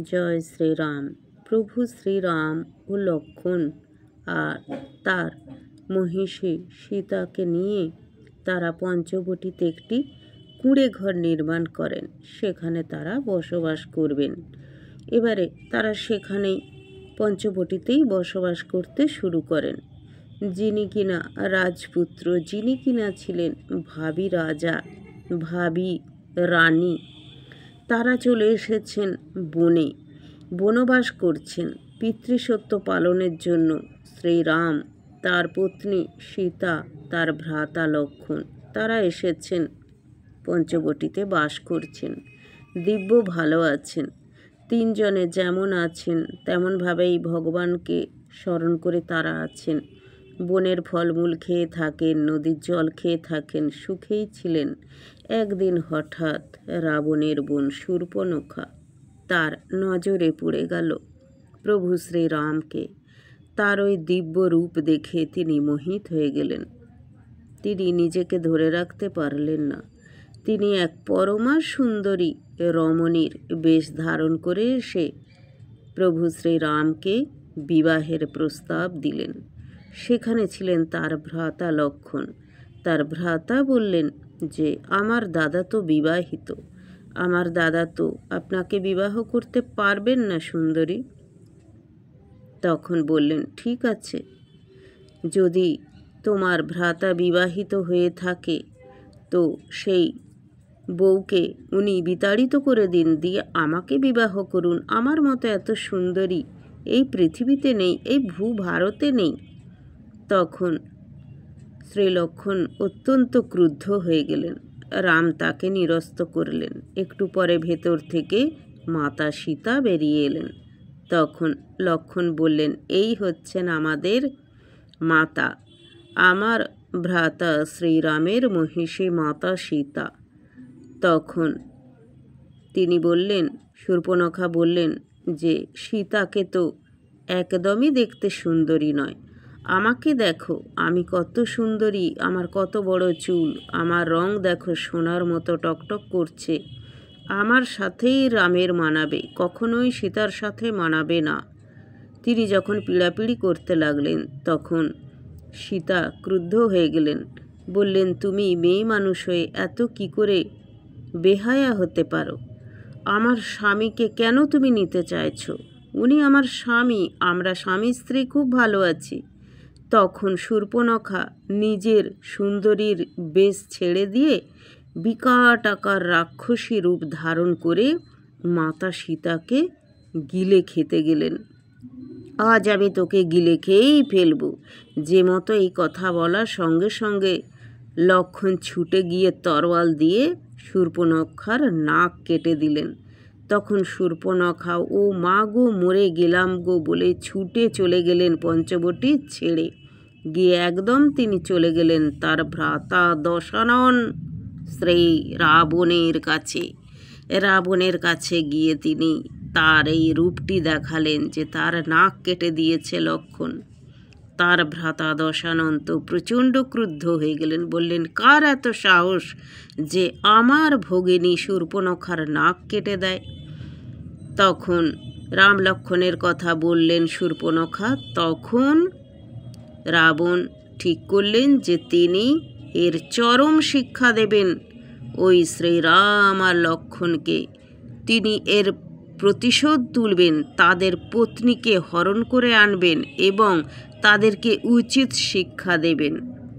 জয় শ্রীরাম। প্রভু শ্রীরাম ও লক্ষ্মণ আর তার মহিষী সীতাকে নিয়ে তারা পঞ্চবটিতে একটি কুঁড়ে ঘর নির্মাণ করেন। সেখানে তারা বসবাস করবেন। এবারে তারা সেখানেই পঞ্চবটিতেই বসবাস করতে শুরু করেন। যিনি কিনা রাজপুত্র, যিনি কিনা ছিলেন ভাবী রাজা, ভাবী রানী, তারা চলে এসেছেন বনে, বনবাস করছেন পিতৃসত্য পালনের জন্য। শ্রীরাম, তার পত্নী সীতা, তার ভ্রাতা লক্ষ্মণ, তারা এসেছেন পঞ্চবটিতে বাস করছেন। দিব্য ভালো আছেন। তিনজনে যেমন আছেন তেমনভাবেই ভগবানকে স্মরণ করে তারা আছেন। বনের ফলমূল খেয়ে থাকেন, নদীর জল খেয়ে থাকেন, সুখেই ছিলেন। একদিন হঠাৎ রাবণের বোন শূর্পণখা তার নজরে পড়ে গেল প্রভু শ্রীরামকে। তার ওই দিব্য রূপ দেখে তিনি মোহিত হয়ে গেলেন। তিনি নিজেকে ধরে রাখতে পারলেন না। তিনি এক পরমা সুন্দরী রমণীর বেশ ধারণ করে এসে প্রভু শ্রীরামকে বিবাহের প্রস্তাব দিলেন। সেখানে ছিলেন তার ভ্রাতা লক্ষ্মণ। তার ভ্রাতা বললেন যে, আমার দাদা তো বিবাহিত, আমার দাদা তো আপনাকে বিবাহ করতে পারবেন না সুন্দরী। তখন বললেন, ঠিক আছে, যদি তোমার ভ্রাতা বিবাহিত হয়ে থাকে তো সেই বউকে উনি বিতাড়িত করে দিন, দিয়ে আমাকে বিবাহ করুন। আমার মতো এত সুন্দরী এই পৃথিবীতে নেই, এই ভূভারতে নেই। তখন শ্রীলক্ষ্মণ অত্যন্ত ক্রুদ্ধ হয়ে গেলেন। রাম তাকে নিরস্ত করলেন। একটু পরে ভেতর থেকে মাতা সীতা বেরিয়ে এলেন। তখন লক্ষ্মণ বললেন, এই হচ্ছেন আমাদের মাতা, আমার ভ্রাতা শ্রীরামের মহিষী মাতা সীতা। তখন তিনি বললেন, শূর্পণখা বললেন যে, সীতাকে তো একদমই দেখতে সুন্দরী নয়। আমাকে দেখো, আমি কত সুন্দরী, আমার কত বড় চুল, আমার রং দেখো সোনার মতো টকটক করছে। আমার সাথেই রামের মানাবে, কখনোই সীতার সাথে মানাবে না। তিনি যখন পীড়াপিড়ি করতে লাগলেন তখন সীতা ক্রুদ্ধ হয়ে গেলেন। বললেন, তুমি মেয়ে মানুষ হয়ে এত কি করে বেহায়া হতে পারো? আমার স্বামীকে কেন তুমি নিতে চাইছো? উনি আমার স্বামী, আমরা স্বামী স্ত্রী খুব ভালো আছি। তখন শূর্পণখা নিজের সুন্দরীর বেশ ছেড়ে দিয়ে বিকট আকার রাক্ষসী রূপ ধারণ করে মাতা সীতাকে গিলে খেতে গেলেন। আজ আমি তোকে গিলে খেয়েই ফেলব। যে মতো এই কথা বলার সঙ্গে সঙ্গে লক্ষ্মণ ছুটে গিয়ে তরোয়াল দিয়ে শূর্পণখার নাক কেটে দিলেন। তখন শূর্পণখা, ও মা গো, মরে গেলাম গো বলে ছুটে চলে গেলেন পঞ্চবটি ছেড়ে। গিয়ে একদম তিনি চলে গেলেন তার ভ্রাতা দশানন শ্রী রাবণের কাছে। রাবণের কাছে গিয়ে তিনি তার এই রূপটি দেখালেন যে তার নাক কেটে দিয়েছে লক্ষ্মণ। তার ভ্রাতা দশানন তো প্রচণ্ড ক্রুদ্ধ হয়ে গেলেন। বললেন, কার এত সাহস যে আমার ভগিনী শূর্পণখার নাক কেটে দেয়? তখন রাম লক্ষ্মণের কথা বললেন শূর্পণখা। তখন রাবণ ঠিক করলেন যে তিনি এর চরম শিক্ষা দেবেন ওই শ্রীরাম আর লক্ষ্মণকে। তিনি এর প্রতিশোধ তুলবেন, তাদের পত্নীকে হরণ করে আনবেন এবং তাদেরকে উচিত শিক্ষা দেবেন।